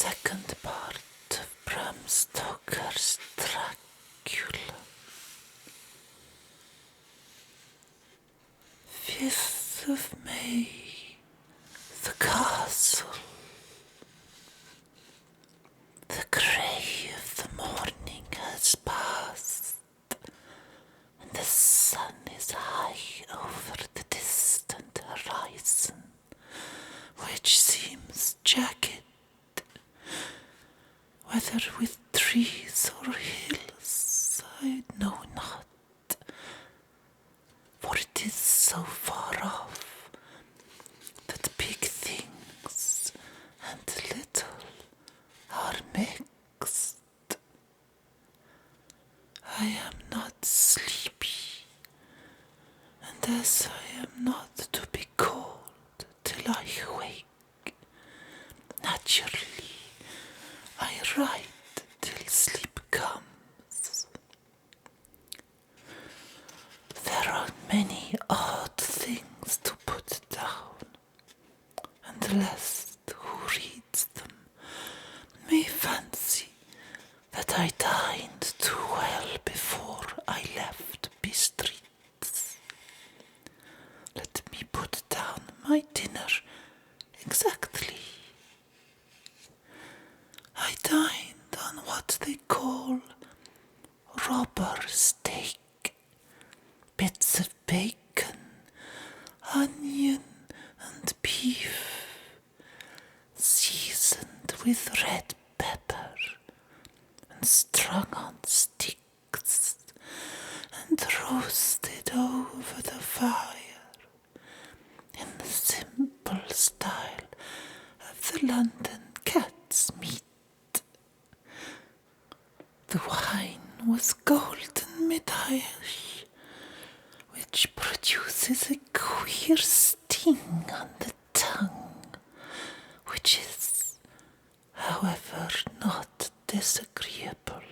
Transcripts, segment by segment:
second part of Bram Stoker's Dracula. 5th of May, the castle. The grey of the morning has passed, and the sun is high over the distant horizon, which seems jagged, whether with trees or hills, I know not, for it is so far off that big things and little are mixed. I am not sleepy, and as I am not to be called till I wake, naturally I write till sleep comes. There are many odd things to put down, and lest who reads them may fancy that I dined too well before I left Bistritz. Let me put down my dinner exactly. I dined on what they call robber steak, bits of bacon, onion and beef, seasoned with red pepper and strung on sticks and roasted over the fire in the simple style of the London cat's meat. The wine was golden Medaille, which produces a queer sting on the tongue, which is, however, not disagreeable.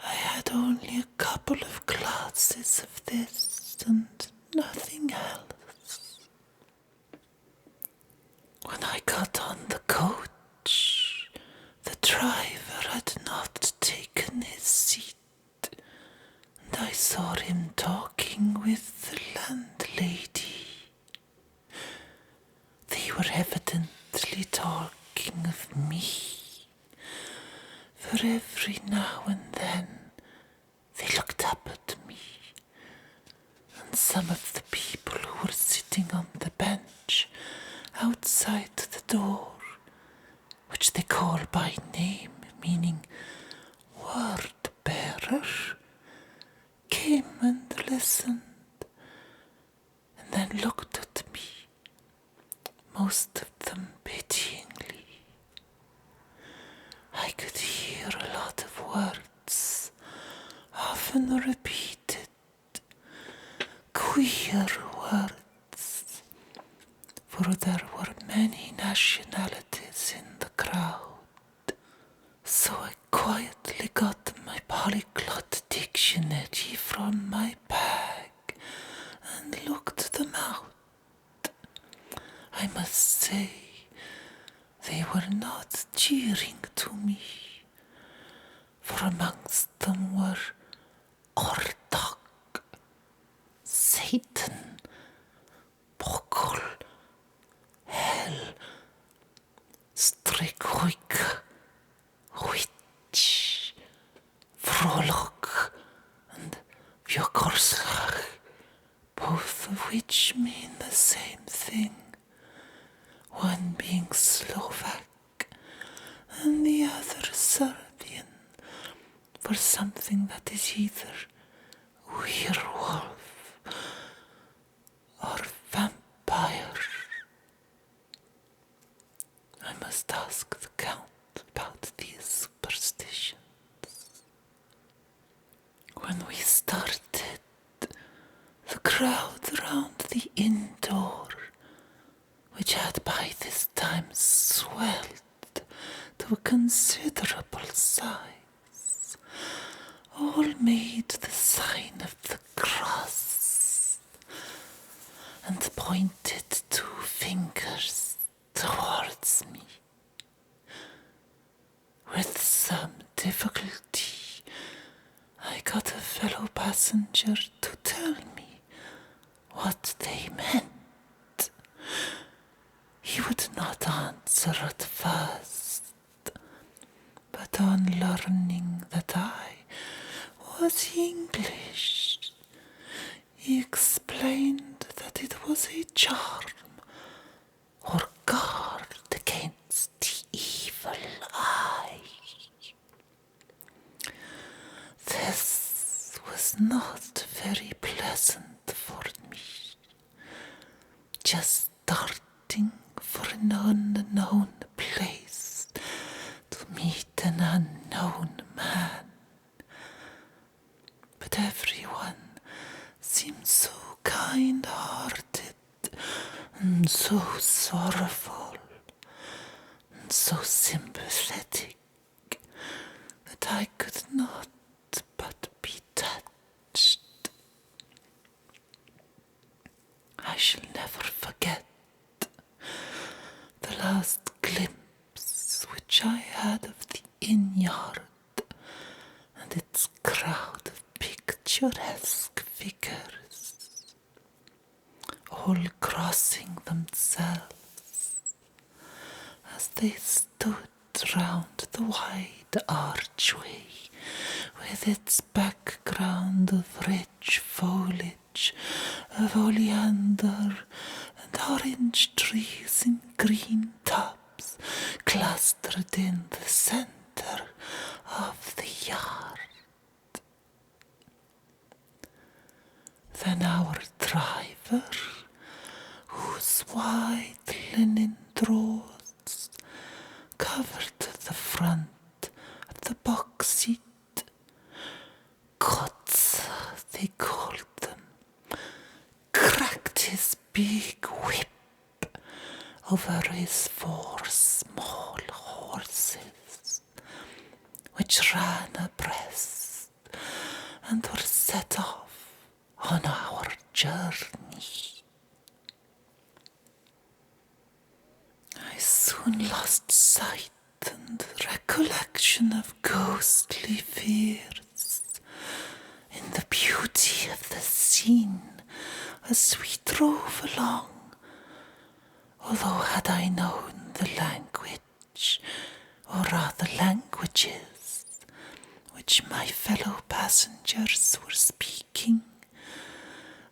I had only a couple of glasses of this and nothing else. When I got on the coach, the driver had not taken his seat, and I saw him talking with the landlady. They were evidently talking of me, for every now and then they looked up at me, and some of the people who were sitting on the bench outside the door, which they call by name, meaning word bearer, came and listened, and then looked at me, most of them pityingly. I could hear a lot of words, often repeated, queer words, for there were many nationalities in the crowd. So I quietly got my polyglot dictionary from my bag and looked them out. I must say, they were not cheering to me, for amongst them were Ordog, Satan, Bokul, Hell, Strikhoik, Witch, Frolok, and Vjokorslag, both of which mean the same thing, one being Slovak and the other Serbian, for something that is either werewolf or vampire. I must ask the Count about these superstitions. When we started, the crowd round the inn door, which had by this time swelled to a considerable size, all made the sign of the cross and pointed 2 fingers towards me. what they meant. He would not answer at first, but on learning that I was English, he explained that it was a charm or guard against the evil eye. This was not very pleasant for me, just starting for an unknown place to meet an unknown man. But everyone seemed so kind-hearted and so sorrowful and so sympathetic that I could not but be touched. I shall never forget the last glimpse which I had of the inn-yard and its crowd of picturesque figures, all crossing themselves as they stood round the wide archway with its background of rich foliage of oleander and orange trees in green tubs clustered in the centre of the yard. Then our driver, whose white linen drawers covered the front of the box seat, cots they called them, cracked his big whip over his 4 small horses, which ran abreast and were set off on our journey. I soon lost sight and recollection of ghostly fears in the beauty of the scene as we drove along, although had I known the language, or rather languages, which my fellow passengers were speaking,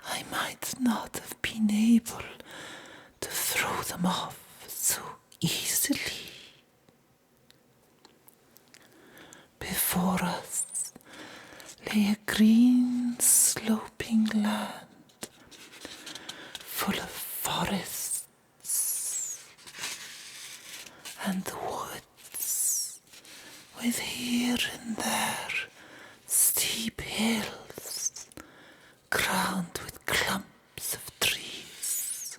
I might not have been able to throw them off so easily. Before us lay a green sloping land full of forests and woods, with here and there steep hills crowned with clumps of trees,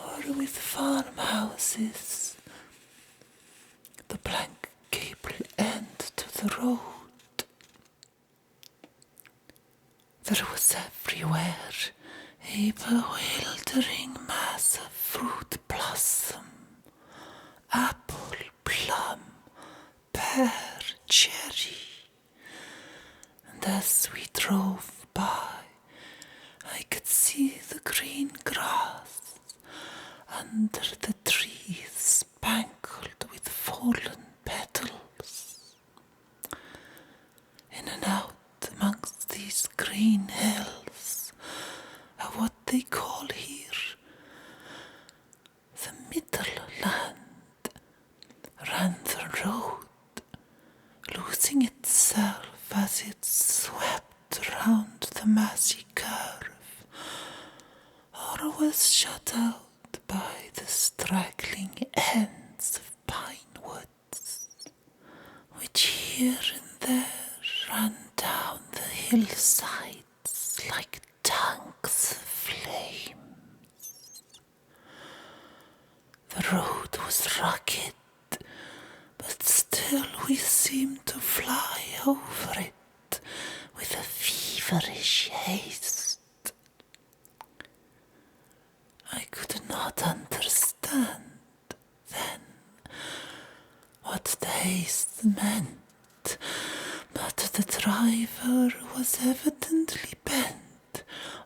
or with farmhouses, the blank gable end to the road. There was everywhere a bewildering mass of fruit blossom, apple, plum, pear, cherry, and as we drove by, I could see the green grass under the trees spangled with fallen petals. In and out amongst these green hills are what they call here the Middle Land, ran the road, losing itself as it swept round the massy curve, or was shut out by the straggling ends of pine woods, which here and there ran down the hillsides like tongues of flame. The road was rugged, but still we seemed to fly over it with a feverish haste. I could not understand then what the haste meant, but the driver was evidently bent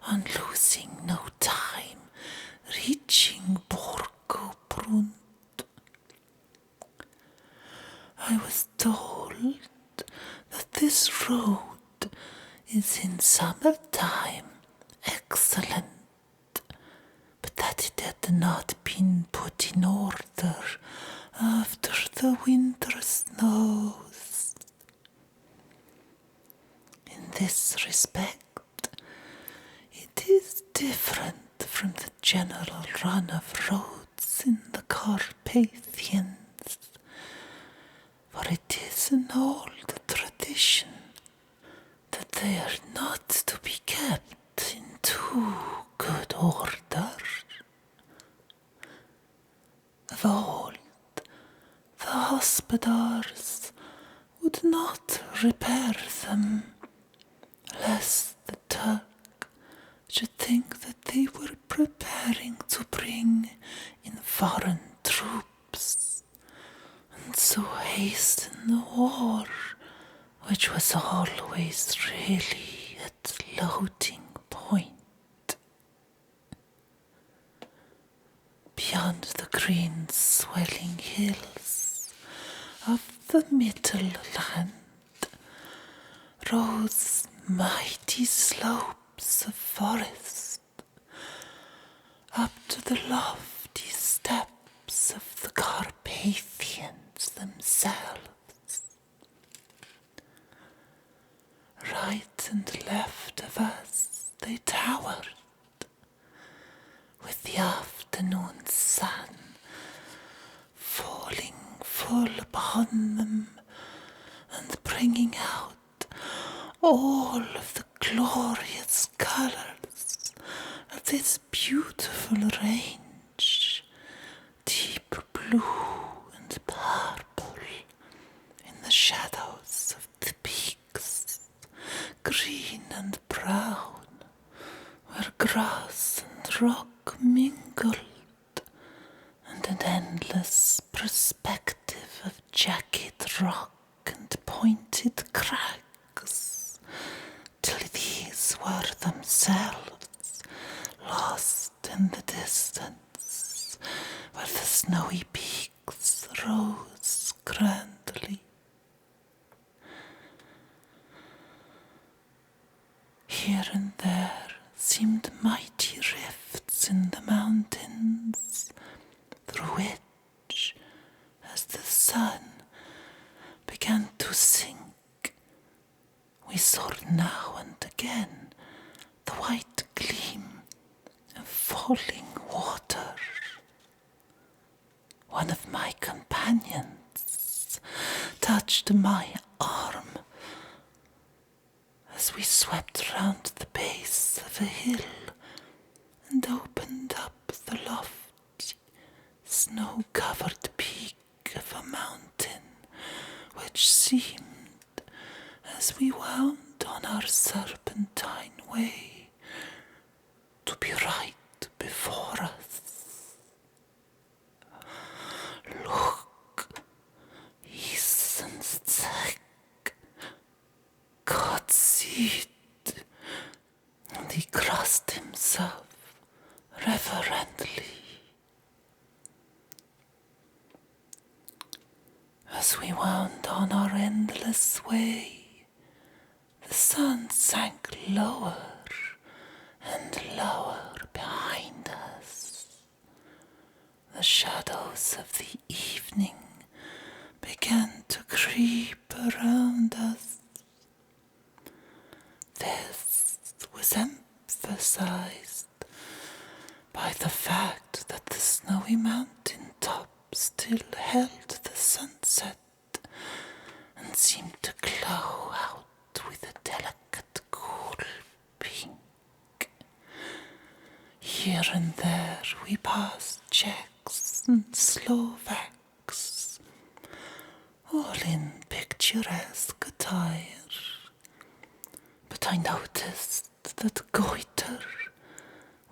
on losing losing no time, reaching Borgo Brund. I was told that this road is in summertime excellent, but that it had not been put in order after the winter snows. In this respect, it is different from the general run of roads in the Carpathians, for it is an old tradition that they are not to be kept in too good order. Of old, the hospodars would not repair them, lest the Turk should think that they were preparing to bring in foreign troops, and so hasten the war, which was always really at loading point. Beyond the green swelling hills of the middle land rose mighty slopes of forest, up to the lofty steps of the Carpathians themselves. Right and left of us they towered, with the afternoon sun falling full upon them and bringing out all of the glorious colours of this beautiful range, deep blue and purple in the shadows of the peaks, green and brown where grass and rock mingled, and an endless perspective of jagged rock and pointed crags, till these were themselves lost in the distance, where the snowy peaks rose grandly. Here and there seemed mighty rifts in the mountains, through which, as the sun began to sink, we saw now and again the white gleam of falling water. One of my companions touched my arm as we swept round the base of a hill and opened up the lofty, snow-covered peak of a mountain, which seemed, as we wound on our serpentine way, to be right before us. Look, Isensteck, God sieht, and he crossed himself reverently. As we wound on our endless way, the sun sank lower and lower behind us. The shadows of the evening began to creep around us. This was emphasized by the fact that the snowy mountain top still held the sunset and seemed to glow out with a delicate cool pink. Here and there we passed Czechs and Slovaks, all in picturesque attire, but I noticed that goiter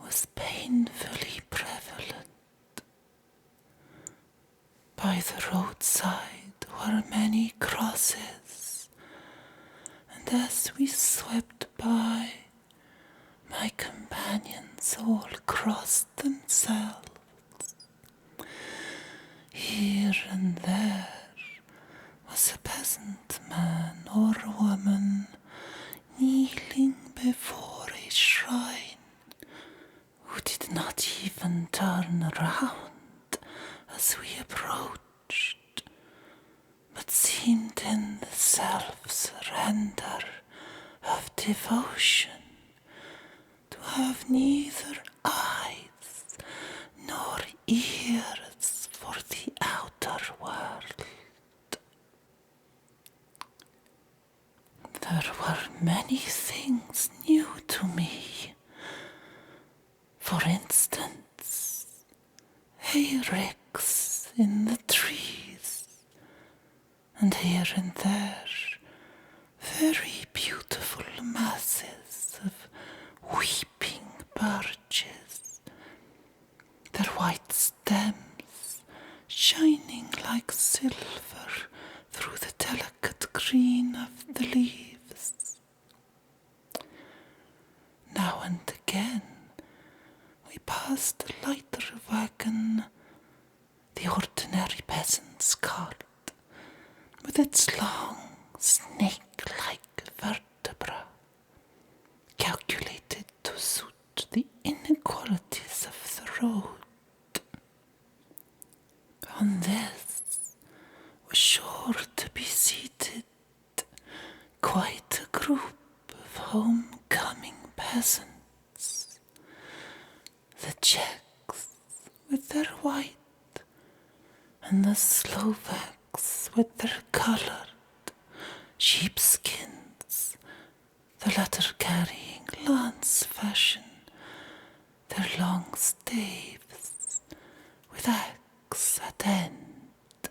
was painfully prevalent. By the roadside were many crosses, and as we swept by, my companion lands all crossed themselves. Here and there was a peasant man or woman kneeling before a shrine, who did not even turn around as we approached, but seemed in the self-surrender of devotion to have neither eyes nor ears for the outer world. There were many things new to me. For instance, ricks in the trees, and here and there very beautiful masses of weeping birches, their white stems shining like silver through the delicate green of the leaves. Now and again we passed a lighter wagon, the ordinary peasant's cart, with its long, snake-like vertebra, calculated to suit the inequalities of the road. On this was sure to be seated quite a group of homecoming peasants, the Czechs with their white, and the Slovaks with their colored sheepskins, the latter carrying lance fashion, their long staves with axe at end.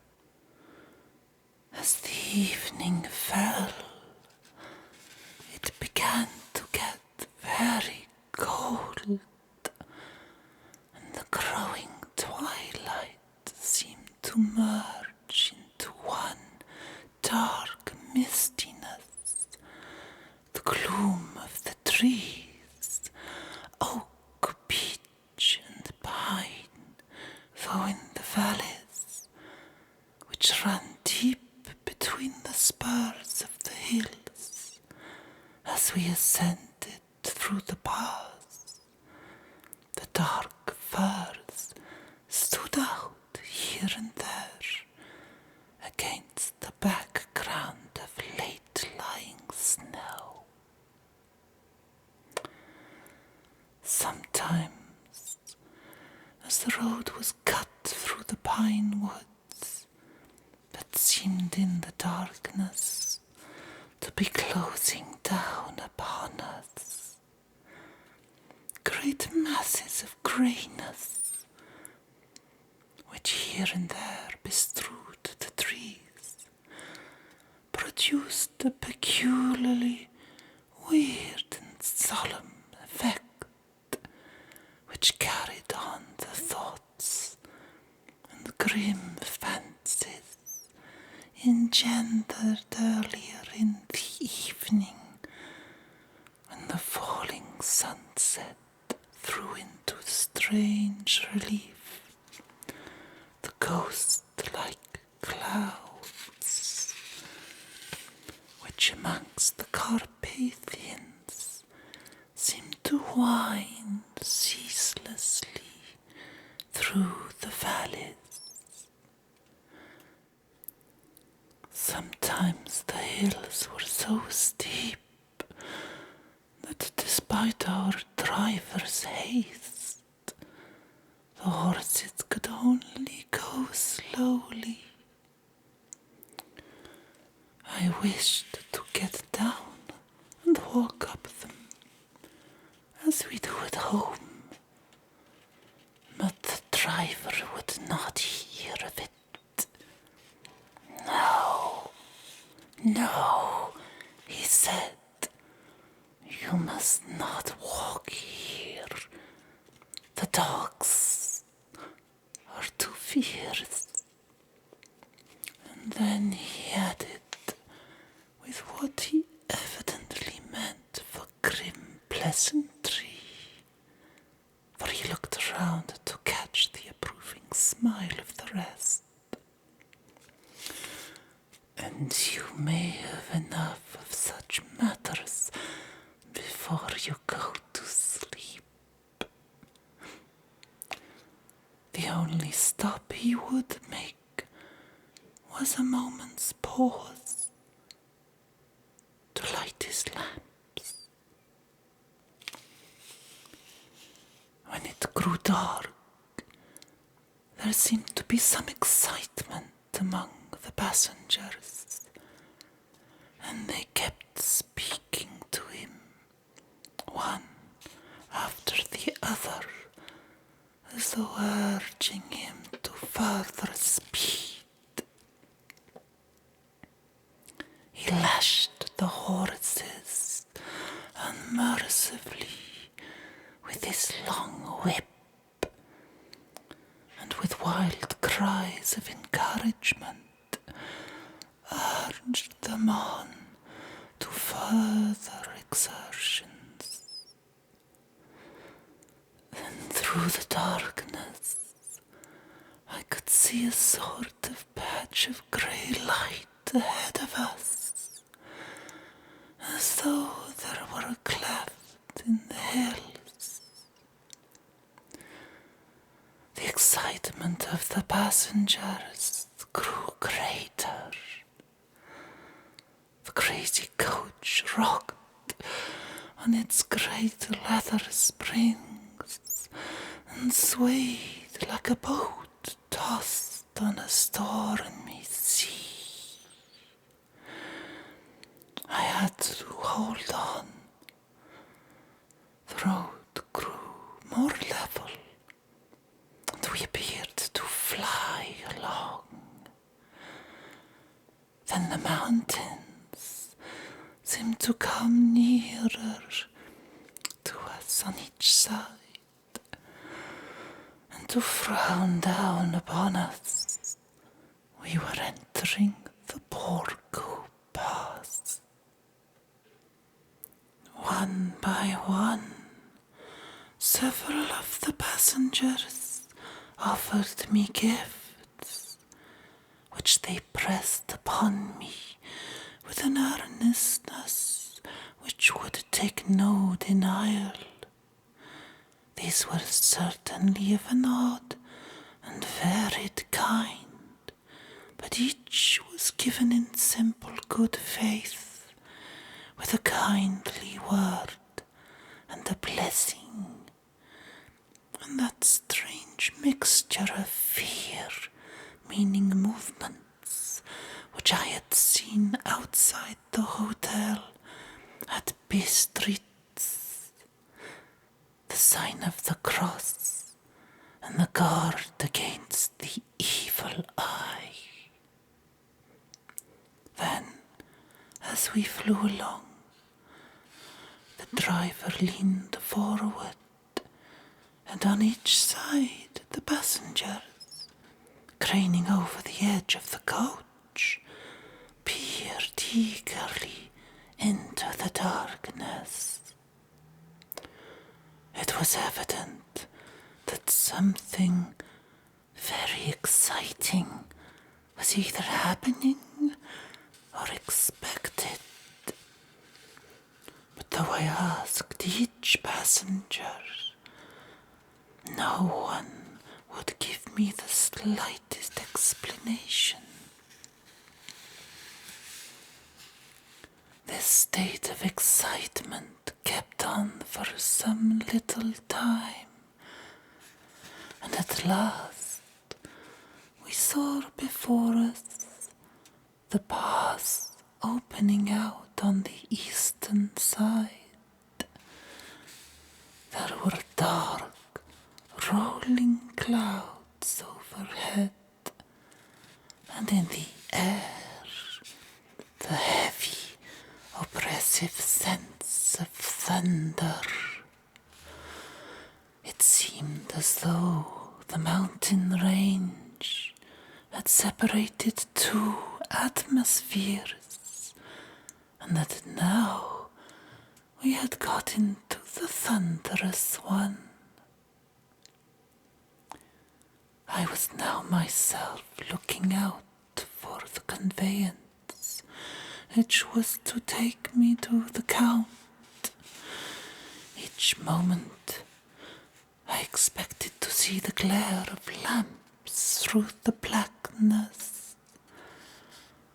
As the evening fell, it began to get very cold, and the growing twilight seemed to merge into one dark mistiness. The gloom of the trees, oak, beech, and pine, though in the valleys, which ran deep between the spurs of the hills, as we ascended through the paths, the dark firs stood out here and there against the background of late-lying snow. Sometimes, as the road was cut through the pine woods that seemed in the darkness to be closing down upon us, great masses of greyness, which here and there bestrewed the trees, produced a peculiarly weird and solemn effect, which carried on the thoughts and grim fancies engendered earlier in the evening, when the falling sunset threw into strange relief the ghost-like clouds, which amongst the Carpathians seemed to wind ceaselessly through the valleys. Sometimes the hills were so steep that despite our driver's haste, the horses could only go slowly. I wished to get down and walk up them, as we do at home, but the driver would not hear of it. No, he said, you must not walk here. The dogs are too fierce. And then he added, with what he evidently meant for grim pleasantry, around to catch the approving smile of the rest. And you may have enough of such matters before you go to sleep. The only stop he would make was a moment's pause to light his lamps. When it grew dark, there seemed to be some excitement among the passengers, and they kept speaking to him, one after the other, as though urging him to further speed. He lashed the horses unmercifully with his long whip, and with wild cries of encouragement urged them on to further exertions. Then through the darkness I could see a sort of patch of grey light ahead of us, as though there were a cleft in the hills. The excitement of the passengers grew greater. The crazy coach rocked on its great leather springs and swayed like a boat tossed on a stormy sea. I had to hold on. The road grew more level, and we appeared to fly along. Then the mountains seemed to come nearer to us on each side, and to frown down upon us. We were entering the Borgo Pass. One by one, several of the passengers offered me gifts, which they pressed upon me with an earnestness which would take no denial. These were certainly of an odd and varied kind, but each was given in simple good faith, with a kindly word and a blessing, and that strange mixture of fear, meaning movements, which I had seen outside the hotel at Bistritz, the sign of the cross and the guard against the evil eye. Then, as we flew along, the driver leaned forward, and on each side the passengers, craning over the edge of the coach, peered eagerly into the darkness. It was evident that something very exciting was either happening or expected. But though I asked each passenger, no one would give me the slightest explanation. This state of excitement kept on for some little time, and at last we saw before us the pass opening out on the eastern side. There were dark, rolling clouds overhead, and in the air the heavy, oppressive sense of thunder. It seemed as though the mountain range had separated two atmospheres, and that now we had got into the thunderous one. I was now myself looking out for the conveyance which was to take me to the Count. Each moment I expected to see the glare of lamps through the blackness,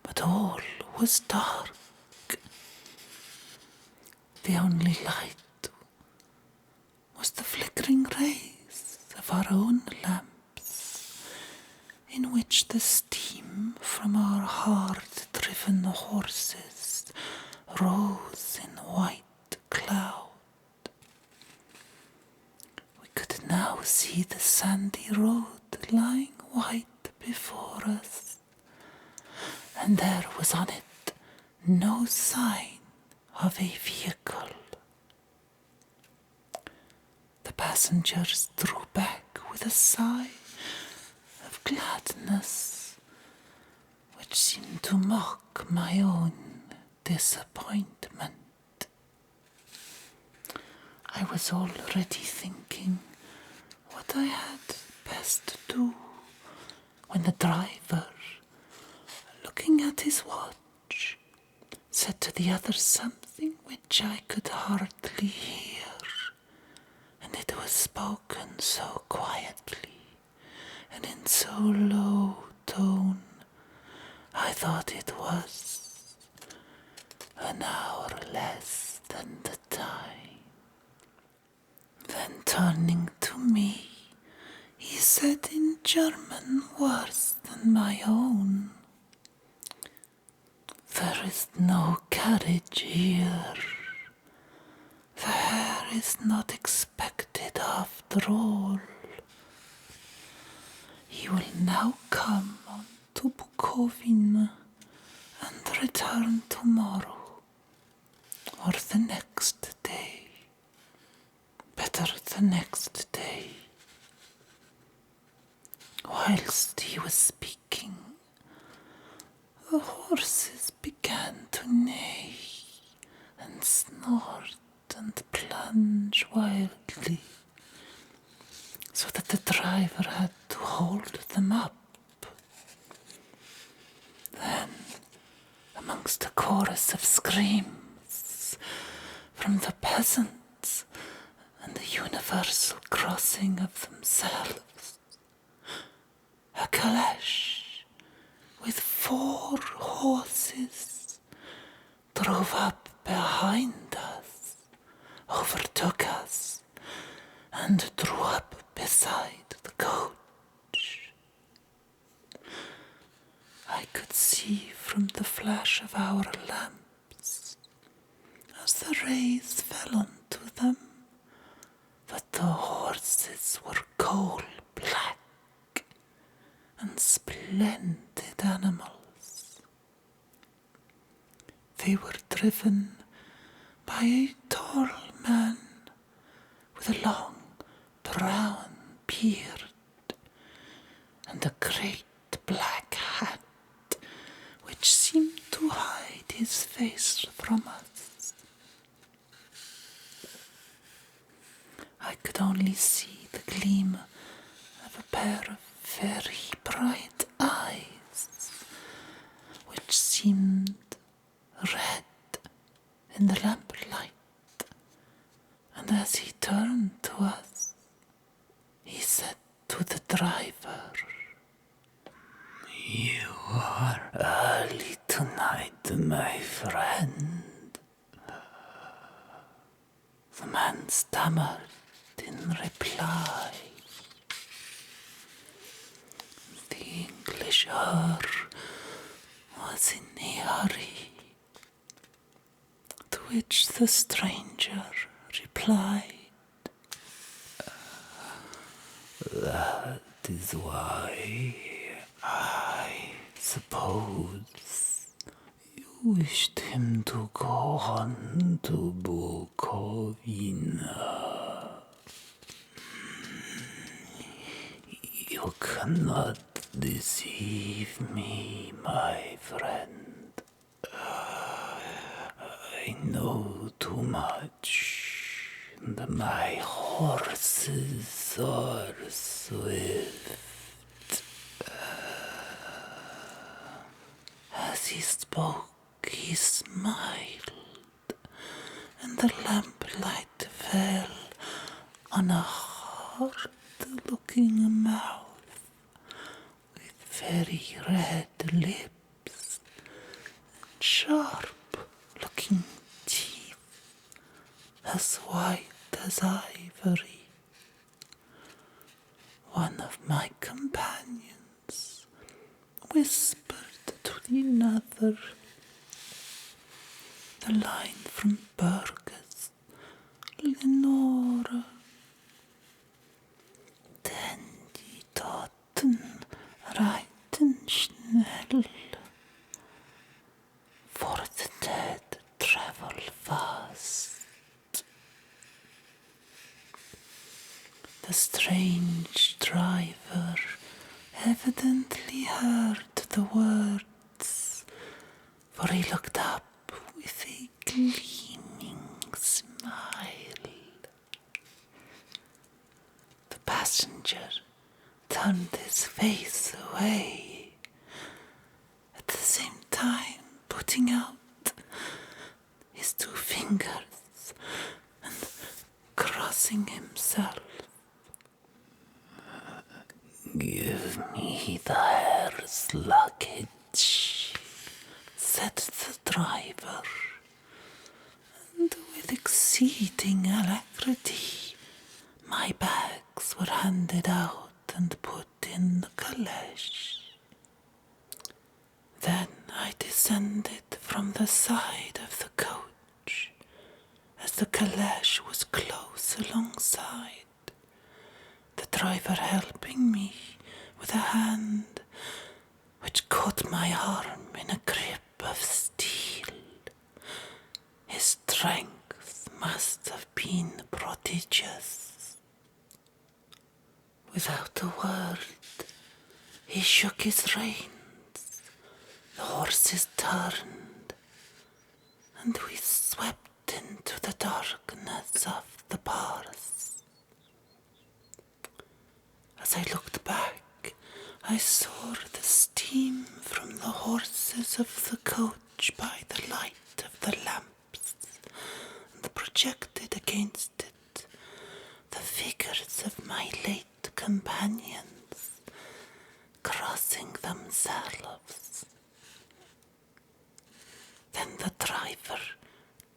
but all was dark. The only light was the flickering rays of our own lamps, in which the steam from our hard-driven horses rose in white cloud. We could now see the sandy road lying white before us, and there was on it no sign of a vehicle. The passengers drew back with a sigh of gladness, which seemed to mock my own disappointment. I was already thinking what I had best do when the driver, looking at his watch, said to the other something which I could hardly hear, and it was spoken so quietly and in so low tone, I thought it was an hour less than the time. Then turning to me, he said in German worse than my own, "There is no carriage here. The hare is not expected after all. He will now come on to Bukovina and return tomorrow or the next day. Better the next day." Whilst he was speaking, the horses began to neigh and snort and plunge wildly, so that the driver had to hold them up. Then, amongst a chorus of screams from the peasants and the universal crossing of themselves, a caleche with 4 horses drove up behind us, overtook us, and drew up beside the coach. I could see from the flash of our lamps, as the rays fell onto them, that the horses were coal black and splendid animals. They were driven by a tall man with a long brown beard and a great black hat which seemed to hide his face from us. I could only see the gleam of a pair of very bright eyes, which seemed red in the lamplight, and as he turned to us, he said to the driver, "You are early tonight, my friend." The man stammered in reply. The English Earl was in a hurry, to which the stranger replied, "That is why I suppose you wished him to go on to Bukovina. You cannot deceive me, my friend. I know too much, and my horses are swift. spoke, he smiled, and the lamplight fell on a hard-looking mouth with very red lips and sharp-looking teeth as white as ivory. One of my companions whispered to another the line from Burgess, Lenora. Den die Toten reiten schnell, for the dead travel fast. The strange driver evidently heard the words, for he looked up with a gleaming smile. The passenger turned his face away, at the same time putting out his 2 fingers and crossing himself. "Give me the heir's luggage," said the driver, and with exceeding alacrity my bags were handed out and put in the caleche. Then I descended from the side of the coach, as the caleche was close alongside, the driver helping me with a hand which caught my arm in a grip of steel. His strength must have been prodigious. Without a word, he shook his reins, the horses turned, and we swept into the darkness of the bars. As I looked back, I saw the steam from the horses of the coach by the light of the lamps, and projected against it the figures of my late companions crossing themselves. Then the driver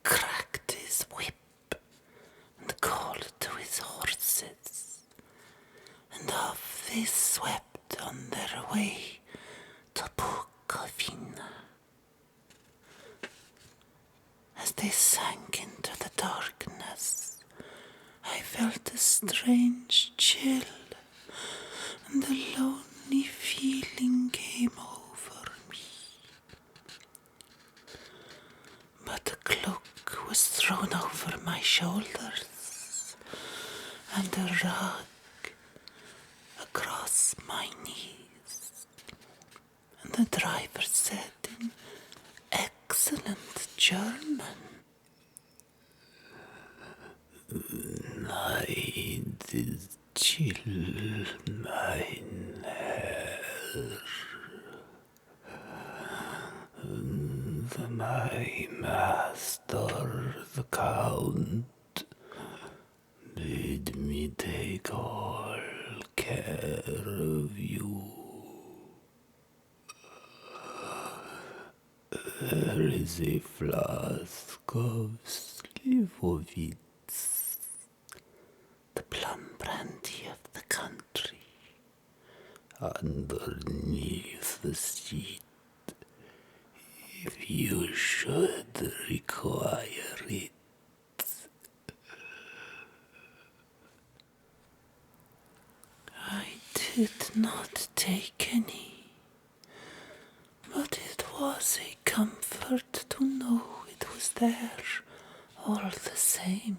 cracked his whip and called to his horses, and off they swept on their way to Bukovina. As they sank into the darkness, I felt a strange chill, and a lonely feeling came over me. But a cloak was thrown over my shoulders, and a rug across my knees, and the driver said in excellent German, "Night is chill, mein Herr. My master, the Count, bid me take all care of you. There is a flask of Slivovitz, the plum brandy of the country, underneath the seat, if you should require it." I did not take any, but it was a comfort to know it was there all the same.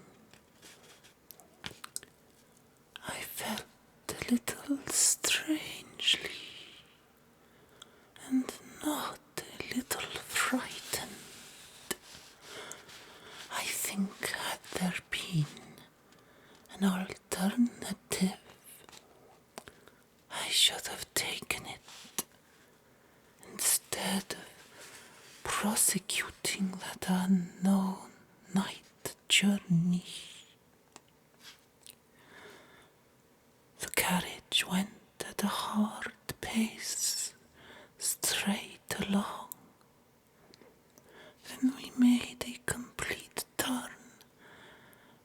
I felt a little strangely, and not a little frightened. I think had there been an alternative, I should have taken it instead of prosecuting that unknown night journey. The carriage went at a hard pace, straight along. Then we made a complete turn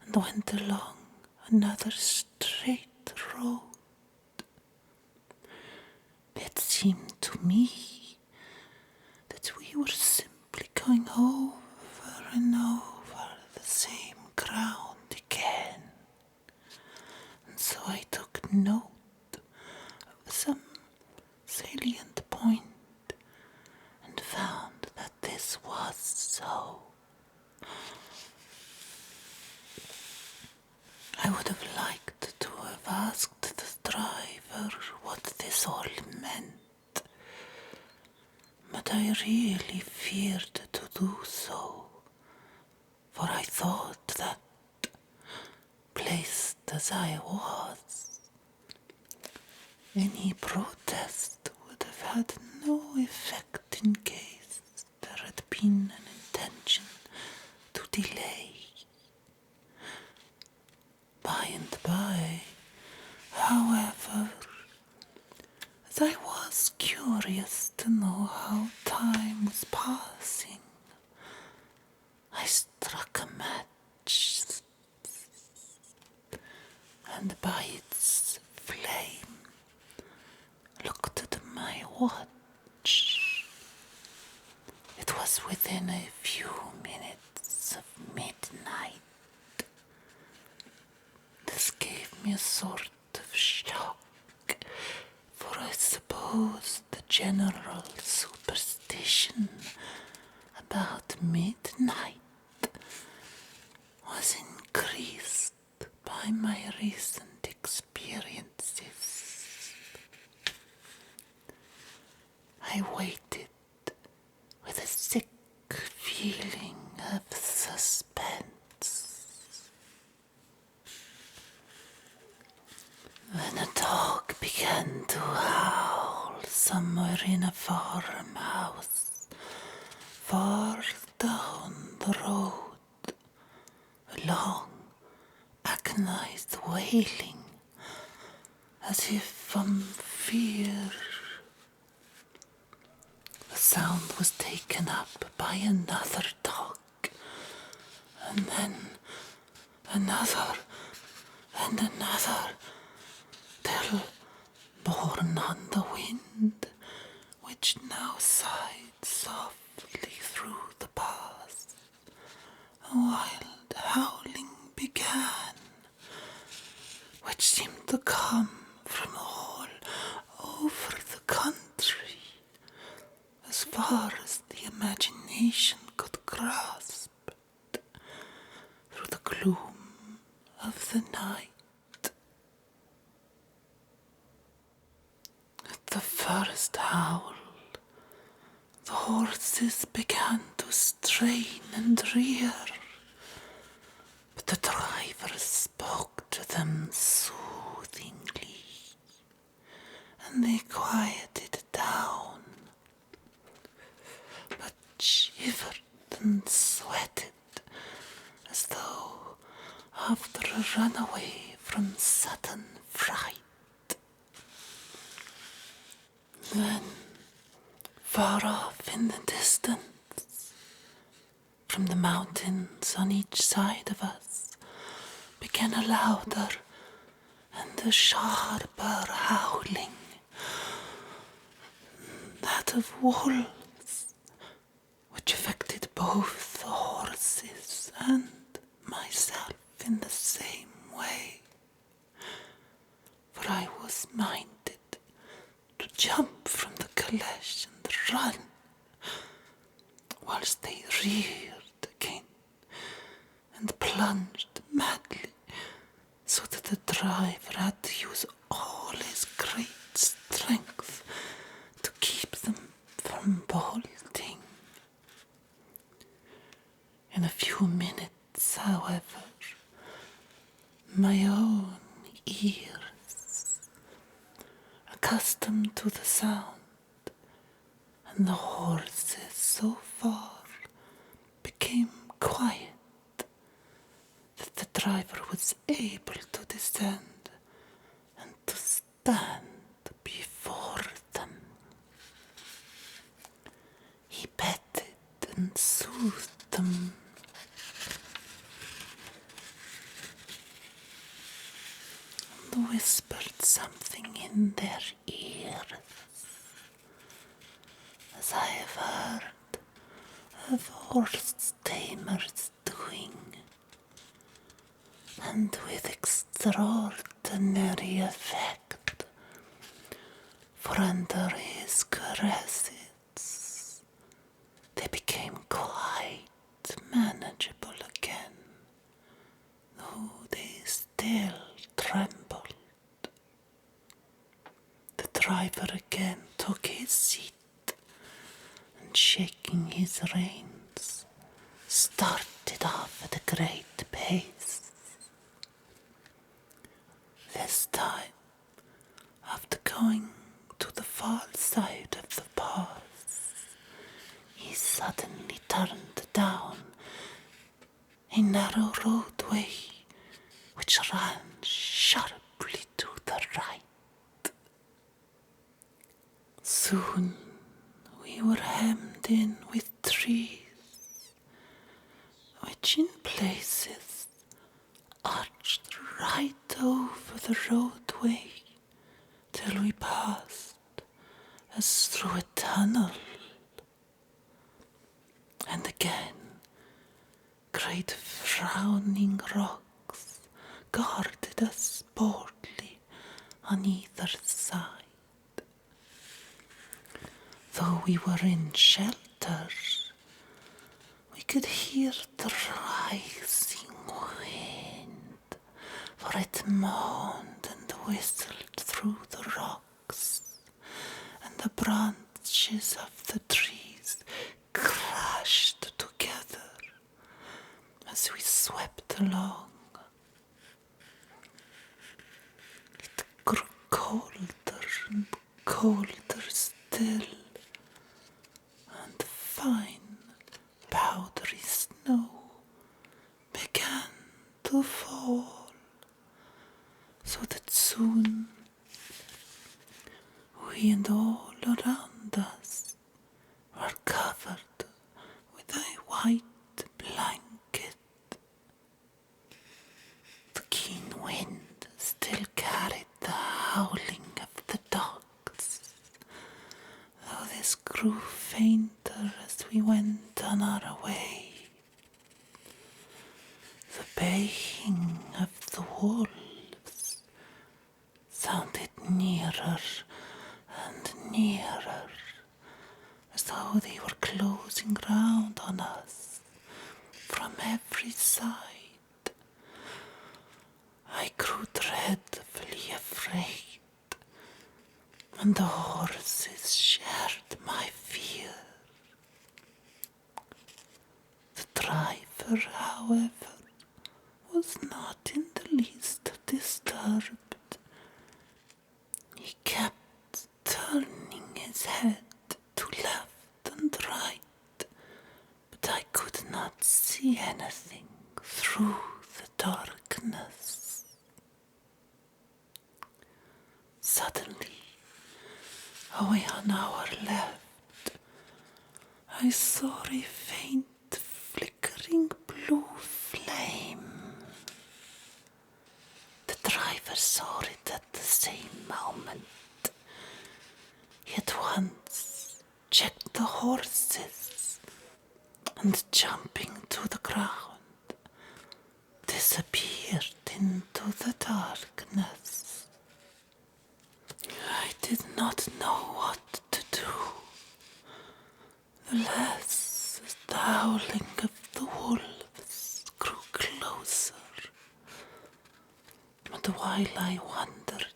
and went along another straight road. It seemed to me that we were simply going over and over the same ground again. And so I took note of some salient point and found that this was so. I would have liked to have asked the driver what this all meant, but I really feared to do so, for I thought that, placed as I was, any protest would have had no effect in case there had been an intention to delay. By and by, however, as I was curious to know how time was passing, I struck a match, and by its flame looked at my watch. It was within a few minutes of midnight. This gave me a sort of shock, for I suppose the general superstition about midnight was increased by my recent experiences. I waited with a sick feeling of suspense. Then a dog began to howl somewhere in a farmhouse far down the road, a long, agonized wailing, as if from fear. The sound was taken up by another dog, and then another and another, till, borne on the wind, which now sighed softly through the pass, a wild howling began, which seemed to come from all over the country, as far as the imagination could grasp, through the gloom of the night. At the first howl, the horses began to strain and rear, but the driver spoke to them soothingly, and they quieted down, but shivered and sweated as though after a runaway from sudden fright. Then, far off in the distance, from the mountains on each side of us, began a louder and a sharper howling, that of wolves, which affected both the horses and myself in the same way, for I was minded to jump from the caleche and run, whilst they reared again and plunged madly, so that the driver had to use all his great strength to keep them from bolting. In a few minutes, however, my own ears, accustomed to the sound, and the horses so far stand before them. He petted and soothed them. And whispered something in their ears, as I have heard of horse tamers doing, and with extraordinary effect, for under his caresses they became quite manageable again, though they still trembled. The driver again took his seat, and shaking his reins, started off at a great pace. This time, after going to the far side of the pass, he suddenly turned down a narrow roadway which ran sharply to the right. Soon we were hemmed in with trees, which in places arched right over the roadway till we passed as through a tunnel. And again, great frowning rocks guarded us boldly on either side. Though we were in shelter, we could hear the rising wind, for it moaned and whistled through the rocks, and the branches of the trees crashed together as we swept along. It grew colder and colder still, and fine powdery snow began to fall, so that soon we and all around us were covered with a white blanket. The keen wind still carried the howling of the dogs, though this grew fainter as we went on our way. The baying of the wolves sounded nearer and nearer, as though they were closing round on us from every side. I grew dreadfully afraid, and the horses shared my fear. The driver, however, was not in the least disturbed. He kept turning his head to left and right, but I could not see anything through the darkness. Suddenly, away on our left, I saw a faint flickering blue flame. The driver saw it at the same moment. He at once checked the horses, and jumping to the ground, disappeared into the darkness. I did not know what to do. The less as the howling of the wolves grew closer, and while I wondered,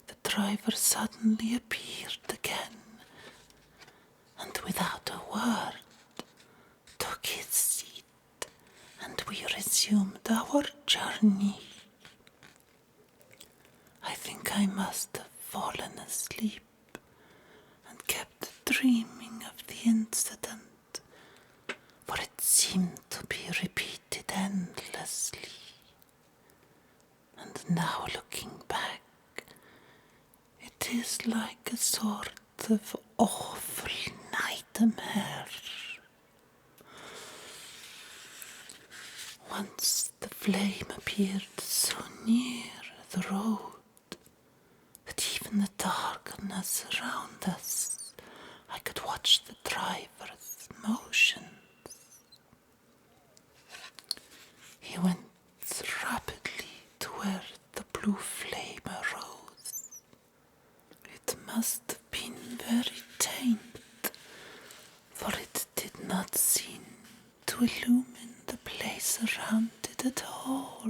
the driver suddenly appeared again, and without a word took his seat, and we resumed our journey. I think I must have fallen asleep and kept dreaming of the incident, for it seemed to be repeated endlessly. And now looking back, It is like a sort of awful nightmare. Once the flame appeared so near the road that even the darkness around us, I could watch the driver's motions. He went rapidly to where the blue flame arose. It must have been very faint, for it did not seem to illumine the place around it at all.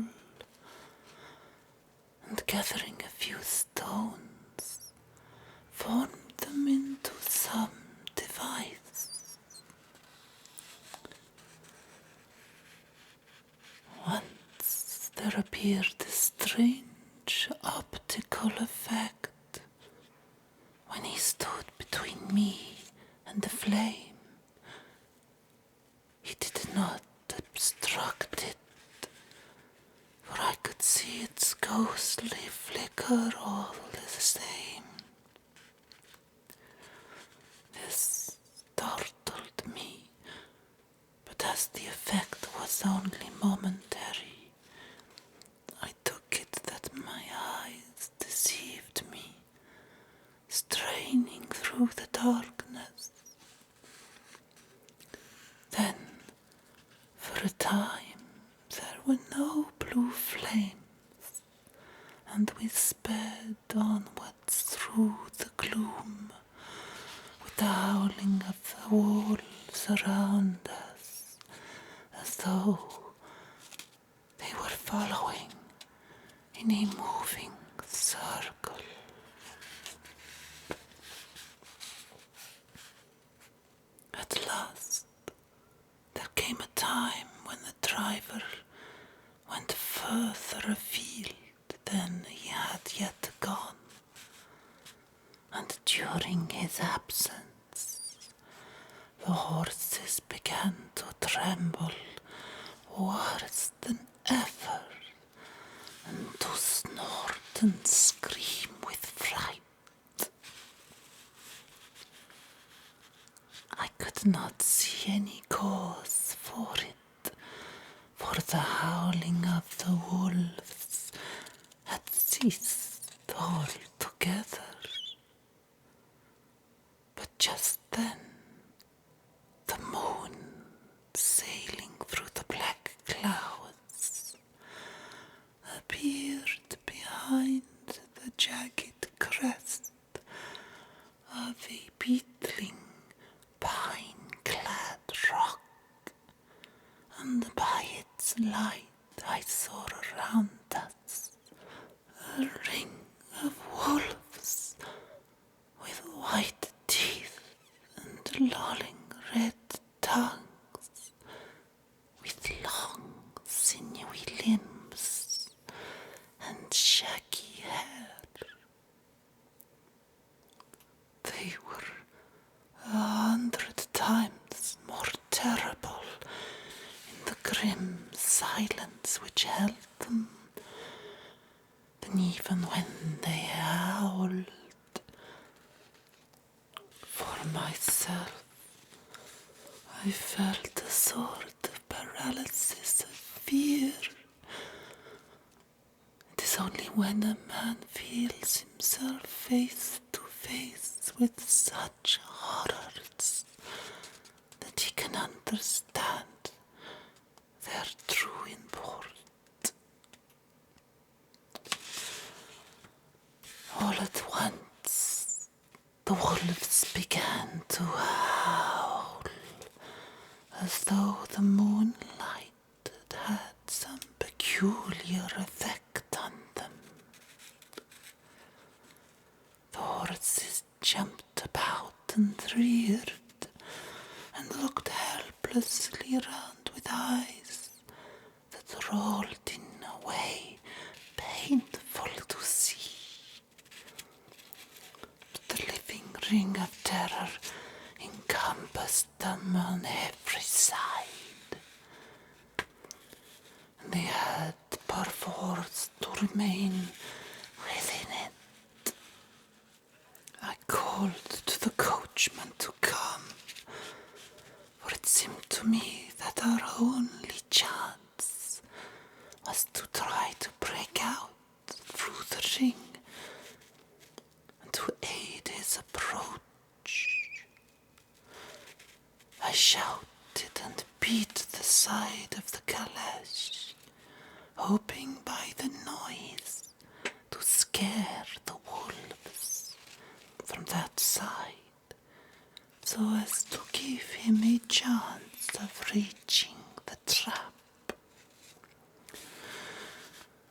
And gathering a few stones, formed them into some device. Once there appeared a strange optical effect when he stood between me and the flame. He did not obstruct it, for I could see its ghostly flicker all the same. This startled me, but as the effect was only momentary, I took it that my eyes deceived me, straining through the darkness. Then, for a time, there were no blue flames, and we sped onwards through the gloom, with the howling of the wolves around us, as though they were following in a moving circle. At last, there came a time when the driver went further afield than he had yet gone, and during his absence, the horses began to tremble worse than ever, and to snort and scream with fright. I could not see any cause for it, for the howling of the wolves had ceased altogether. But just then, the moon, sailing through the black clouds, appeared behind the jagged crest of a beetling pine-clad rock, and by its light I saw around us a ring of wolves with white teeth and lolling red tongues, with long sinewy limbs and shaggy hair. They were 100 times more terrible in the grim silence which held them than even when they howled. For myself, I felt a sort of paralysis of fear. It is only when a man feels himself face to face with such horrors that he can understand their true import. All at once, the wolves began to howl, as though the moonlight had some peculiar effect on them. The horses jumped about and reared, and looked helplessly around with eyes that rolled in a way painful to see. But the living ring of terror encompassed them on every side, and they had perforce to remain within it. called to the coachman to come, for it seemed to me that our only chance was to try to break out through the ring and to aid his approach. I shouted and beat the side of the caleche, hoping by the noise to scare the wolves from that side, so as to give him a chance of reaching the trap.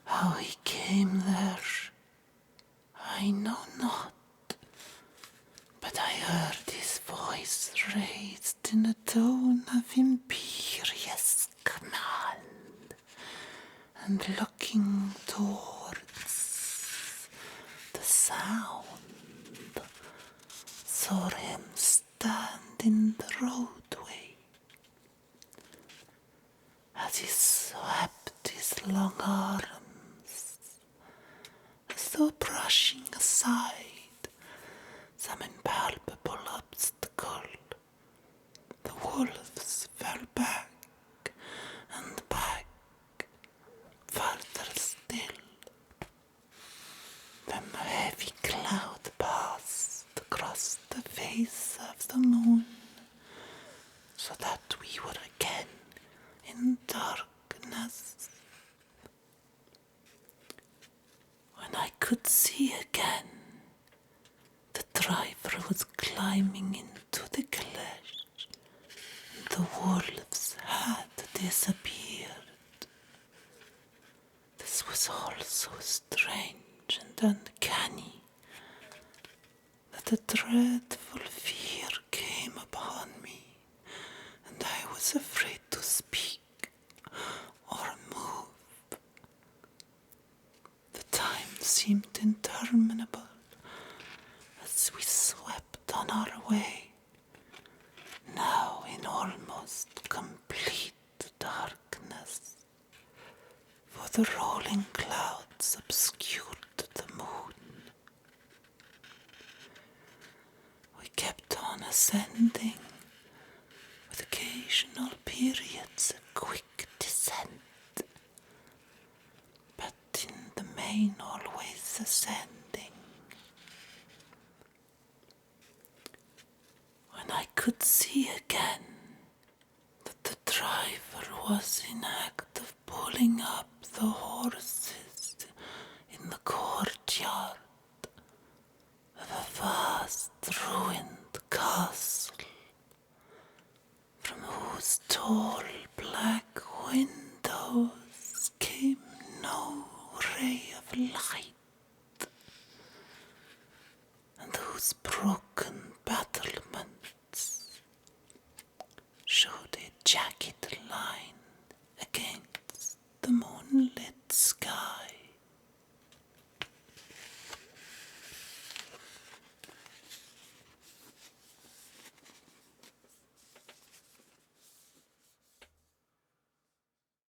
How he came there, I know not, but I heard his voice raised in a tone of imperious command, and looking towards the sound, saw him stand in the roadway. As he swept his long arms, as though brushing aside some impalpable obstacle, the wolves fell back and back, further still. Then a heavy cloud passed across the face of the moon, so that we were again in darkness. When I could see again, the driver was climbing into the caleche, and the wolves had disappeared. This was all so strange and uncanny that a dreadful fear came upon me, and I was afraid to speak or move. The time seemed interminable as we swept on our way, now in almost complete darkness, for the rolling clouds obscured the moon. We kept on ascending, with occasional periods of quick descent, but in the main always ascending. When I could see again that the driver was in act of pulling up the horses in the courtyard of a vast ruined castle, from whose tall black windows came no ray of light, and whose broken